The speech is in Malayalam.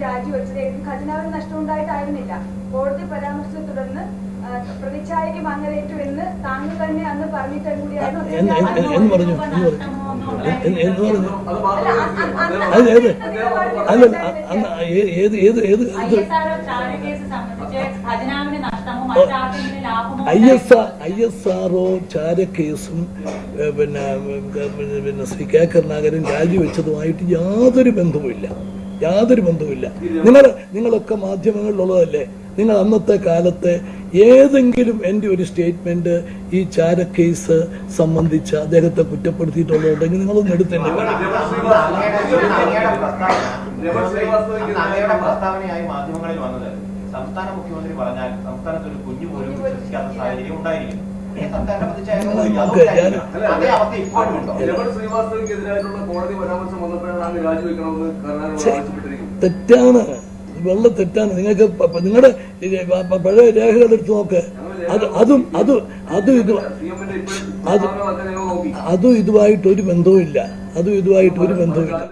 രാജിവെച്ചത് ഖജനാവിന് നഷ്ടമുണ്ടായിട്ടായിരുന്നില്ല. കോടതി പരാമർശത്തെ തുടർന്ന് പ്രതിച്ഛായയ്ക്ക് മങ്ങലേറ്റു എന്ന് താങ്കൾ തന്നെ അന്ന് പറഞ്ഞിട്ട് കൂടിയായിരുന്നു. ISRO ചാരക്കേസും പിന്നെ ശ്രീ കെ കരുണാകരൻ രാജിവെച്ചതുമായിട്ട് യാതൊരു ബന്ധവുമില്ല. നിങ്ങളൊക്കെ മാധ്യമങ്ങളിലുള്ളതല്ലേ. നിങ്ങൾ അന്നത്തെ കാലത്ത് ഏതെങ്കിലും എൻ്റെ ഒരു സ്റ്റേറ്റ്മെന്റ് ഈ ചാരക്കേസ് സംബന്ധിച്ച് അദ്ദേഹത്തെ കുറ്റപ്പെടുത്തിയിട്ടുള്ളതുണ്ടെങ്കിൽ നിങ്ങളൊന്ന് എടുത്തന്നെ. സംസ്ഥാന മുഖ്യമന്ത്രി പറഞ്ഞാൽ സംസ്ഥാനത്ത് ഒരു കുഞ്ഞു പോലും വിശ്വസിക്കാത്ത സാഹചര്യം ഉണ്ടായിരിക്കും. തെറ്റാണ്, വെള്ള തെറ്റാണ്. നിങ്ങൾക്ക് നിങ്ങളുടെ പഴയ രേഖകൾ എടുത്ത് നോക്ക്. അതും ഇതുമായിട്ടൊരു ബന്ധവുമില്ല.